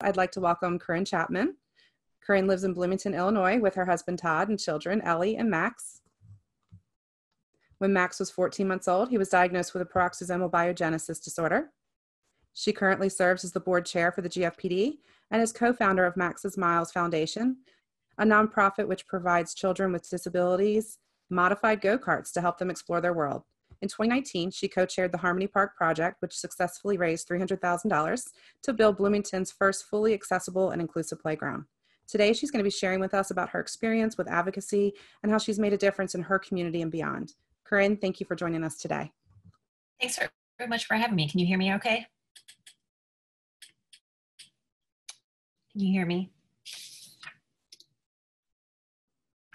I'd like to welcome Corin Chapman. Corin lives in Bloomington, Illinois with her husband Todd and children Ellie and Max. When Max was 14 months old, he was diagnosed with a peroxisomal biogenesis disorder. She currently serves as the board chair for the GFPD and is co-founder of Max's Miles Foundation, a nonprofit which provides children with disabilities modified go-karts to help them explore their world. In 2019, she co-chaired the Harmony Park project, which successfully raised $300,000 to build Bloomington's first fully accessible and inclusive playground. Today, she's going to be sharing with us about her experience with advocacy and how she's made a difference in her community and beyond. Corin, thank you for joining us today. Thanks very much for having me. Can you hear me okay? Can you hear me?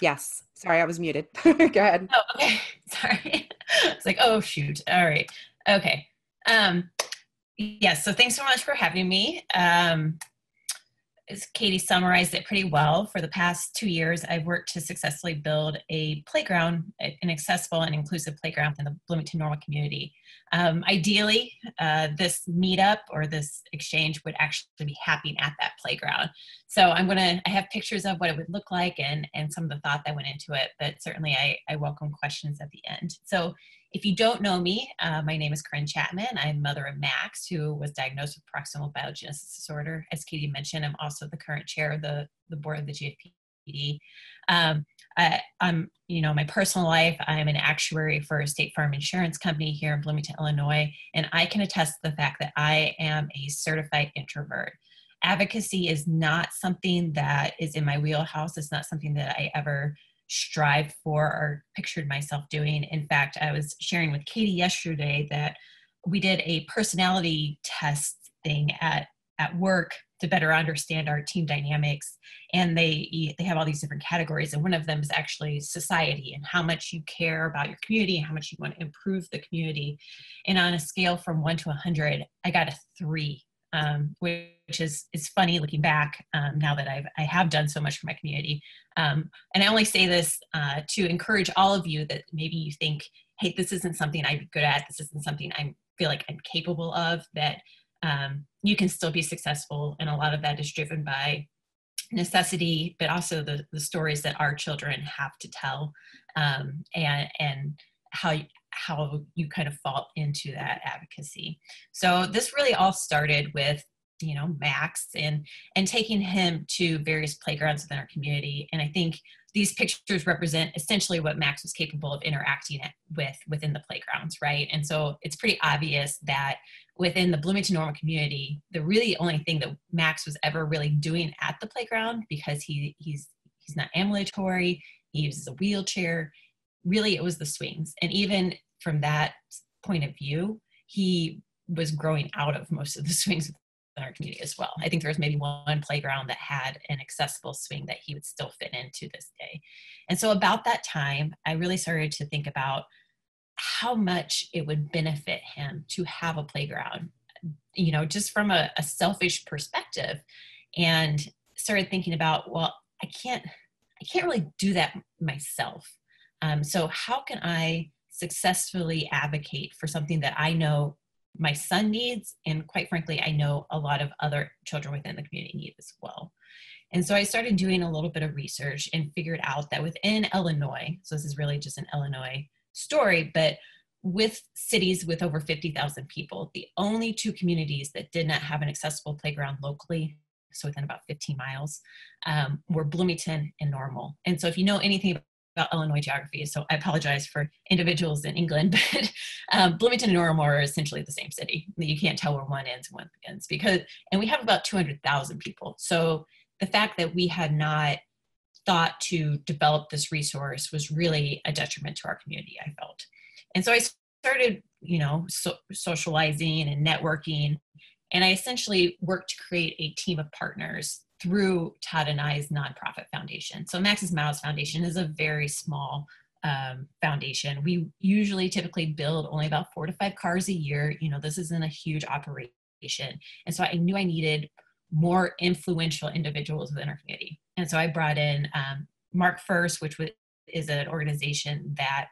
Yes. Sorry, I was muted. Go ahead. Oh, okay. Sorry. It's like, oh, shoot. All right. Okay. Yes. So thanks so much for having me. As Katie summarized it pretty well, for the past 2 years, I've worked to successfully build a playground, an accessible and inclusive playground in the Bloomington Normal community. Ideally, this meetup or this exchange would actually be happening at that playground. So I have pictures of what it would look like and some of the thought that went into it, but certainly I welcome questions at the end. So if you don't know me, my name is Corin Chapman. I'm mother of Max, who was diagnosed with peroxisomal biogenesis disorder. As Katie mentioned, I'm also the current chair of the board of the GFPD. I'm, my personal life, I'm an actuary for a State Farm insurance company here in Bloomington, Illinois, and I can attest to the fact that I am a certified introvert. Advocacy is not something that is in my wheelhouse. It's not something that I ever strived for or pictured myself doing. In fact, I was sharing with Katie yesterday that we did a personality test thing at work to better understand our team dynamics. And they have all these different categories. And one of them is actually society and how much you care about your community and how much you want to improve the community. And on a scale from 1 to 100, I got a 3. Which is funny looking back now that I have done so much for my community. And I only say this to encourage all of you that maybe you think, hey, this isn't something I'd be good at, this isn't something I feel like I'm capable of, that you can still be successful. And a lot of that is driven by necessity, but also the stories that our children have to tell, and how you kind of fall into that advocacy. So this really all started with, Max and taking him to various playgrounds within our community. And I think these pictures represent essentially what Max was capable of interacting within the playgrounds, right? And so it's pretty obvious that within the Bloomington Normal community, the really only thing that Max was ever really doing at the playground, because he's not ambulatory, he uses a wheelchair, really it was the swings. And even from that point of view, he was growing out of most of the swings in our community as well. I think there was maybe one playground that had an accessible swing that he would still fit into this day. And so about that time, I really started to think about how much it would benefit him to have a playground, just from a selfish perspective, and started thinking about, well, I can't really do that myself. So how can I successfully advocate for something that I know my son needs, and quite frankly, I know a lot of other children within the community need as well. And so I started doing a little bit of research and figured out that within Illinois, so this is really just an Illinois story, but with cities with over 50,000 people, the only 2 communities that did not have an accessible playground locally, so within about 15 miles, were Bloomington and Normal. And so if you know anything about Illinois geography, so I apologize for individuals in England, but Bloomington and Normal are essentially the same city. You can't tell where one ends and one begins, and we have about 200,000 people. So the fact that we had not thought to develop this resource was really a detriment to our community, I felt. And so I started, socializing and networking, and I essentially worked to create a team of partners through Todd and I's nonprofit foundation. So Max's Miles Foundation is a very small foundation. We typically build only about 4 to 5 cars a year. This isn't a huge operation. And so I knew I needed more influential individuals within our community. And so I brought in Mark First, which is an organization that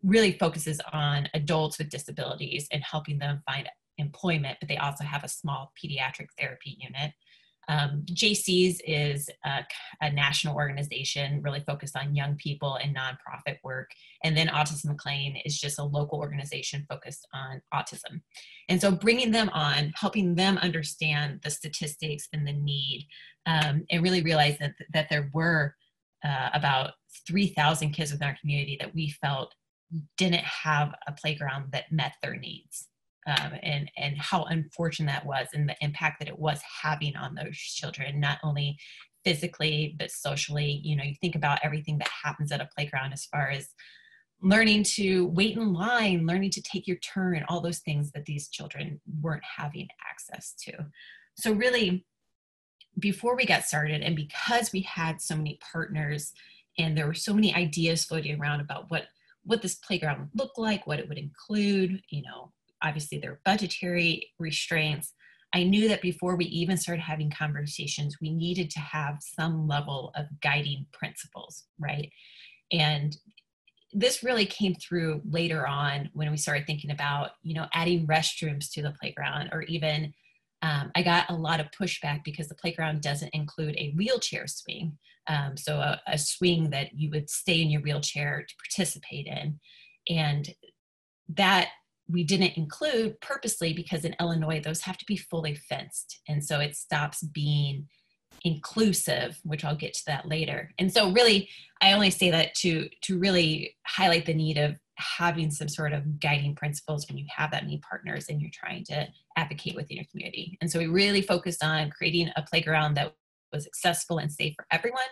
really focuses on adults with disabilities and helping them find employment, but they also have a small pediatric therapy unit. JC's is a national organization really focused on young people and nonprofit work. And then Autism McLean is just a local organization focused on autism. And so bringing them on, helping them understand the statistics and the need, and really realize that there were about 3,000 kids within our community that we felt didn't have a playground that met their needs. And how unfortunate that was, and the impact that it was having on those children, not only physically, but socially. You know, you think about everything that happens at a playground as far as learning to wait in line, learning to take your turn, all those things that these children weren't having access to. So really, before we got started, and because we had so many partners and there were so many ideas floating around about what this playground would look like, what it would include, you know, obviously there are budgetary restraints. I knew that before we even started having conversations, we needed to have some level of guiding principles, right? And this really came through later on when we started thinking about, you know, adding restrooms to the playground, or even I got a lot of pushback because the playground doesn't include a wheelchair swing. So a swing that you would stay in your wheelchair to participate in. And that we didn't include purposely because in Illinois, those have to be fully fenced. And so it stops being inclusive, which I'll get to that later. And so really, I only say that to really highlight the need of having some sort of guiding principles when you have that many partners and you're trying to advocate within your community. And so we really focused on creating a playground that was accessible and safe for everyone.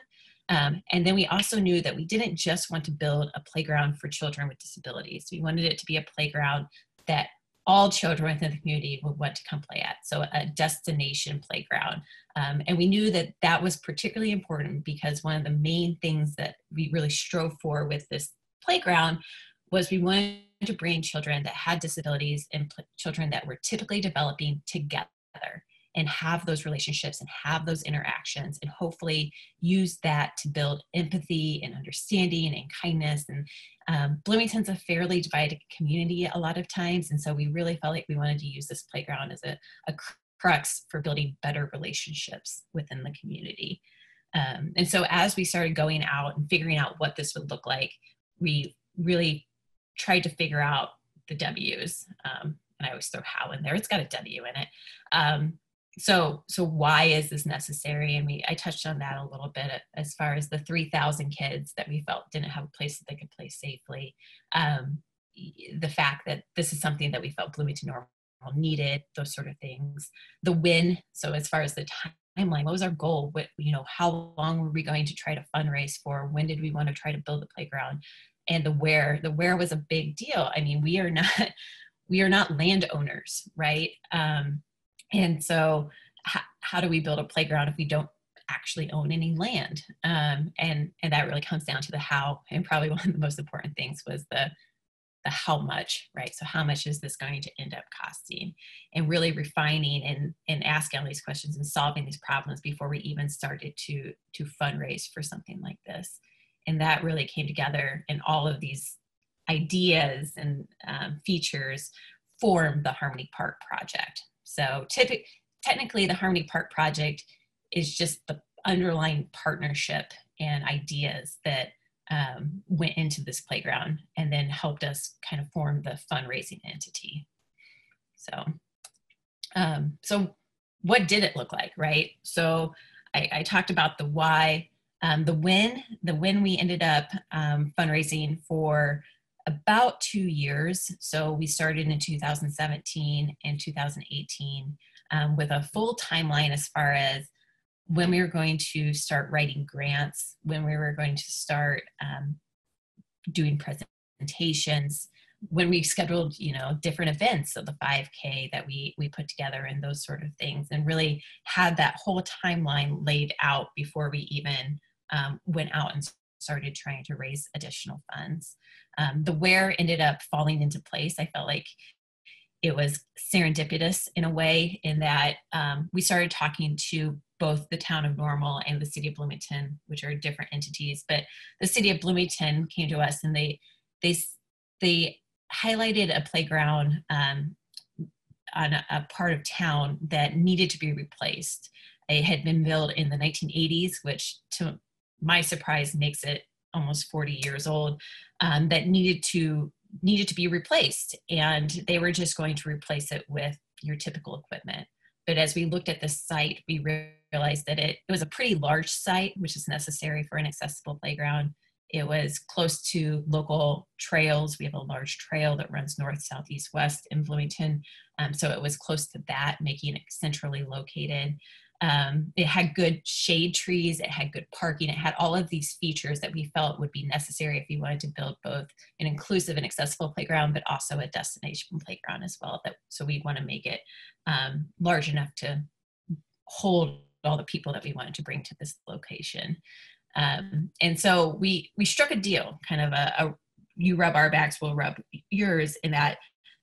And then we also knew that we didn't just want to build a playground for children with disabilities. We wanted it to be a playground that all children within the community would want to come play at. So a destination playground. And we knew that that was particularly important because one of the main things that we really strove for with this playground was we wanted to bring children that had disabilities and children that were typically developing together and have those relationships and have those interactions, and hopefully use that to build empathy and understanding and kindness. And Bloomington's a fairly divided community a lot of times, and so we really felt like we wanted to use this playground as a crux for building better relationships within the community. And so as we started going out and figuring out what this would look like, we really tried to figure out the W's. And I always throw how in there, it's got a W in it. So why is this necessary? And I touched on that a little bit as far as the 3,000 kids that we felt didn't have a place that they could play safely. The fact that this is something that we felt Bloomington Normal needed, those sort of things. The when, so as far as the timeline, what was our goal? What, you know, how long were we going to try to fundraise for? When did we want to try to build the playground? And the where was a big deal. I mean, we are not landowners, right? And so how do we build a playground if we don't actually own any land? And that really comes down to the how, and probably one of the most important things was the how much, right? So how much is this going to end up costing? And really refining and asking all these questions and solving these problems before we even started to fundraise for something like this. And that really came together, and all of these ideas and features formed the Harmony Park project. So technically the Harmony Park project is just the underlying partnership and ideas that went into this playground and then helped us kind of form the fundraising entity. So what did it look like, right? So I talked about the why. The when we ended up fundraising for about 2 years. So we started in 2017 and 2018 with a full timeline as far as when we were going to start writing grants, when we were going to start doing presentations, when we scheduled, you know, different events, so the 5K that we put together and those sort of things, and really had that whole timeline laid out before we even went out and started trying to raise additional funds. The where ended up falling into place. I felt like it was serendipitous in a way, in that we started talking to both the town of Normal and the city of Bloomington, which are different entities. But the city of Bloomington came to us and they highlighted a playground on a part of town that needed to be replaced. It had been built in the 1980s, which to my surprise makes it almost 40 years old, that needed to be replaced. And they were just going to replace it with your typical equipment. But as we looked at the site, we realized that it was a pretty large site, which is necessary for an accessible playground. It was close to local trails. We have a large trail that runs north, south, east, west in Bloomington. So it was close to that, making it centrally located. It had good shade trees, it had good parking, it had all of these features that we felt would be necessary if we wanted to build both an inclusive and accessible playground, but also a destination playground as well. So we want to make it large enough to hold all the people that we wanted to bring to this location. And so we struck a deal, kind of a you rub our backs, we'll rub yours, in that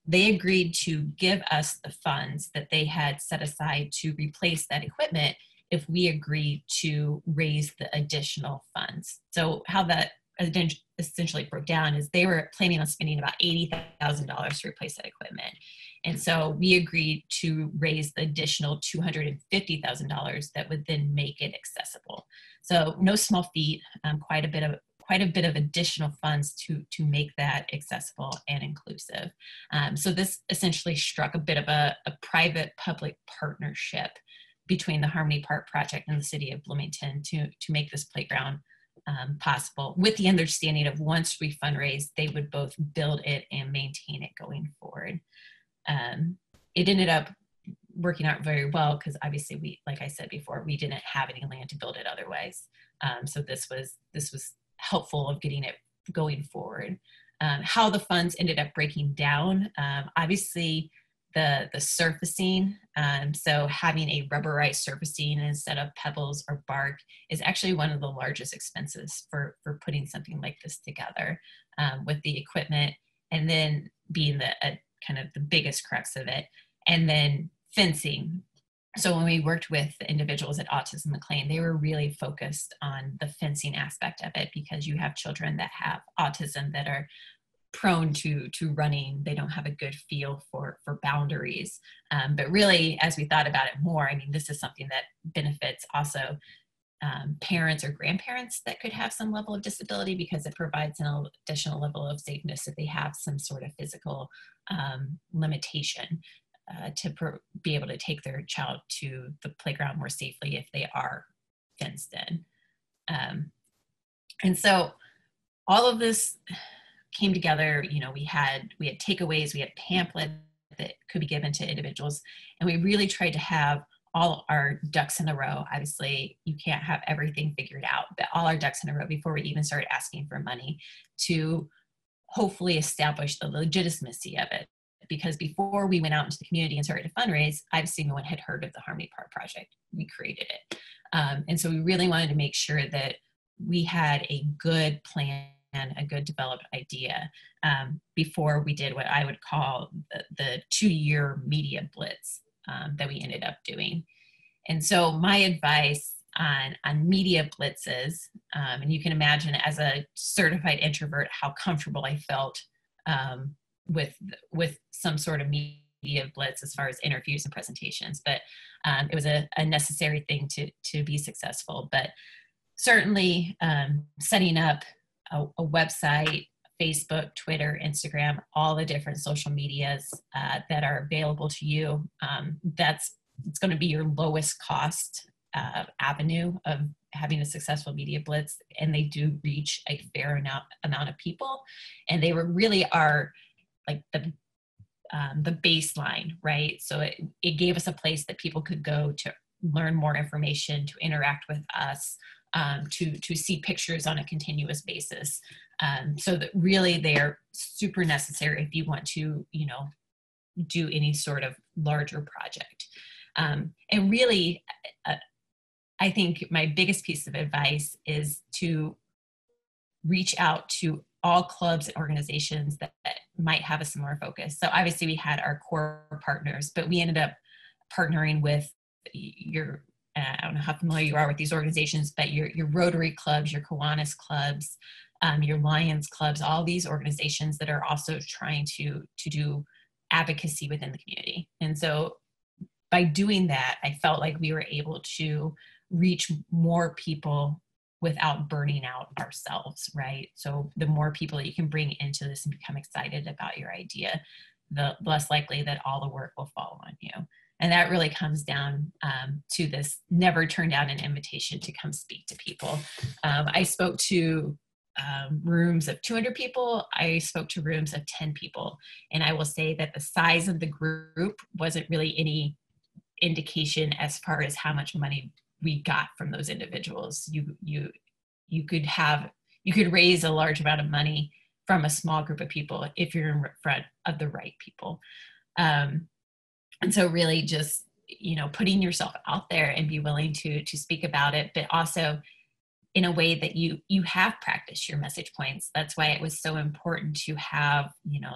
they agreed to give us the funds that they had set aside to replace that equipment if we agreed to raise the additional funds. So how that essentially broke down is they were planning on spending about $80,000 to replace that equipment. And so we agreed to raise the additional $250,000 that would then make it accessible. So no small feat, quite a bit of additional funds to make that accessible and inclusive. So this essentially struck a bit of a private-public partnership between the Harmony Park Project and the City of Bloomington to make this playground possible, with the understanding of once we fundraise, they would both build it and maintain it going forward. It ended up working out very well because obviously we, like I said before, we didn't have any land to build it otherwise. So this was helpful of getting it going forward. How the funds ended up breaking down, obviously the surfacing, so having a rubberized surfacing instead of pebbles or bark is actually one of the largest expenses for putting something like this together, with the equipment, and then being the kind of the biggest crux of it, and then fencing. So when we worked with the individuals at Autism McLean, they were really focused on the fencing aspect of it, because you have children that have autism that are prone to running. They don't have a good feel for boundaries. But really, as we thought about it more, I mean, this is something that benefits also parents or grandparents that could have some level of disability, because it provides an additional level of safeness if they have some sort of physical limitation. To be able to take their child to the playground more safely if they are fenced in. And so all of this came together. You know, we had takeaways, we had pamphlets that could be given to individuals, and we really tried to have all our ducks in a row. Obviously, you can't have everything figured out, but all our ducks in a row before we even started asking for money, to hopefully establish the legitimacy of it. Because before we went out into the community and started to fundraise, obviously no one had heard of the Harmony Park Project. We created it. And so we really wanted to make sure that we had a good plan, a good developed idea, before we did what I would call the 2-year media blitz that we ended up doing. And so my advice on media blitzes, and you can imagine as a certified introvert how comfortable I felt with some sort of media blitz as far as interviews and presentations, but it was a necessary thing to be successful. But certainly setting up a website, Facebook, Twitter, Instagram, all the different social medias that are available to you, it's going to be your lowest cost avenue of having a successful media blitz, and they do reach a fair amount of people, and they really are like the baseline, right? So it gave us a place that people could go to learn more information, to interact with us, to see pictures on a continuous basis. So that really they are super necessary if you want to, you know, do any sort of larger project. And really, I think my biggest piece of advice is to reach out to all clubs and organizations that might have a similar focus. So obviously we had our core partners, but we ended up partnering with I don't know how familiar you are with these organizations, but your Rotary clubs, your Kiwanis clubs, your Lions clubs, all these organizations that are also trying to do advocacy within the community. And so by doing that, I felt like we were able to reach more people without burning out ourselves, right? So the more people that you can bring into this and become excited about your idea, the less likely that all the work will fall on you. And that really comes down to this: never turn down an invitation to come speak to people. I spoke to rooms of 200 people. I spoke to rooms of 10 people. And I will say that the size of the group wasn't really any indication as far as how much money we got from those individuals. You could raise a large amount of money from a small group of people if you're in front of the right people. And so really just, putting yourself out there and be willing to speak about it, but also in a way that you have practiced your message points. That's why it was so important to have,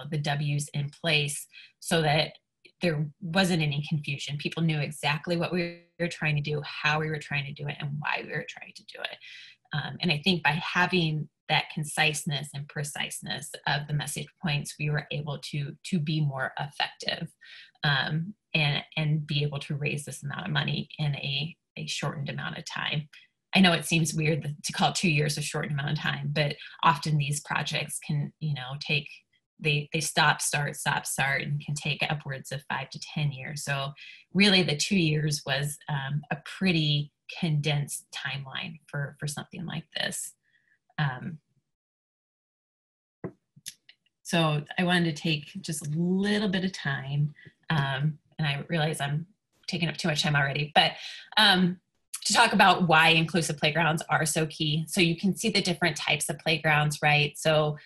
the W's in place, so that there wasn't any confusion. People knew exactly what we were trying to do, how we were trying to do it, and why we were trying to do it. And I think by having that conciseness and preciseness of the message points, we were able to be more effective, and be able to raise this amount of money in a shortened amount of time. I know it seems weird to call 2 years a shortened amount of time, but often these projects can, take, they stop, start, and can take upwards of 5 to 10 years. So really the 2 years was a pretty condensed timeline for something like this. So I wanted to take just a little bit of time, and I realize I'm taking up too much time already, but to talk about why inclusive playgrounds are so key. So you can see the different types of playgrounds, right? So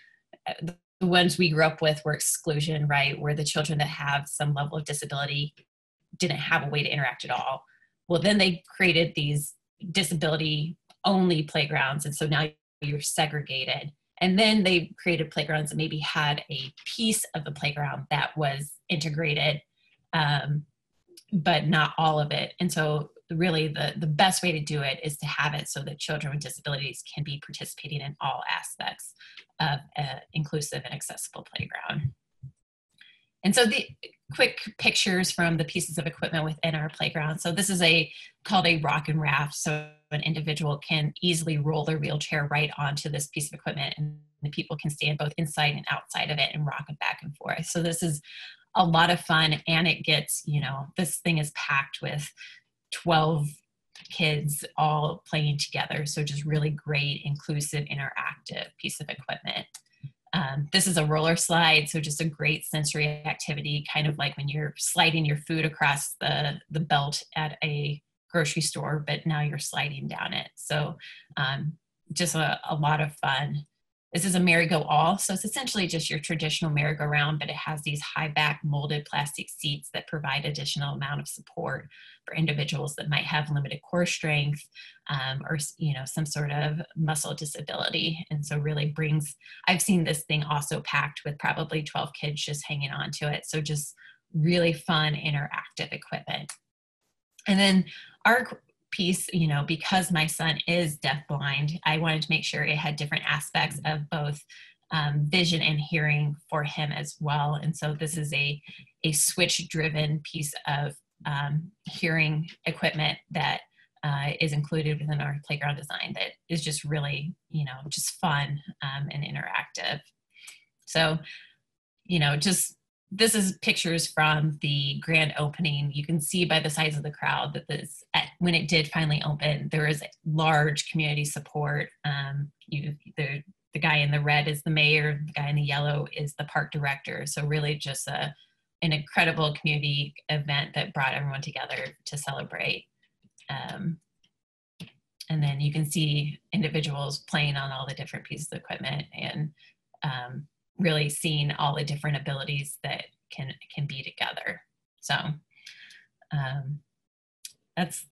the ones we grew up with were exclusion, right? Where the children that have some level of disability didn't have a way to interact at all. Well, then they created these disability only playgrounds. And so now you're segregated. And then they created playgrounds that maybe had a piece of the playground that was integrated, but not all of it. And so really the best way to do it is to have it so that children with disabilities can be participating in all aspects of an inclusive and accessible playground. And so the quick pictures from the pieces of equipment within our playground. So this is called a rock and raft. So an individual can easily roll their wheelchair right onto this piece of equipment, and the people can stand both inside and outside of it and rock it back and forth. So this is a lot of fun, and it gets, this thing is packed with 12 kids all playing together. So just really great, inclusive, interactive piece of equipment. This is a roller slide, so just a great sensory activity, kind of like when you're sliding your food across the belt at a grocery store, but now you're sliding down it. So just a lot of fun. This is a merry-go-all, so it's essentially just your traditional merry-go-round, but it has these high-back molded plastic seats that provide additional amount of support for individuals that might have limited core strength, or some sort of muscle disability. And so really I've seen this thing also packed with probably 12 kids just hanging on to it. So just really fun, interactive equipment. And then our piece, because my son is deafblind, I wanted to make sure it had different aspects of both vision and hearing for him as well. And so this is a switch-driven piece of hearing equipment that is included within our playground design that is just really, just fun and interactive. So, this is pictures from the grand opening. You can see by the size of the crowd that when it did finally open, there was large community support. The guy in the red is the mayor, the guy in the yellow is the park director. So really just an incredible community event that brought everyone together to celebrate. And then you can see individuals playing on all the different pieces of equipment, and really seeing all the different abilities that can be together. So that's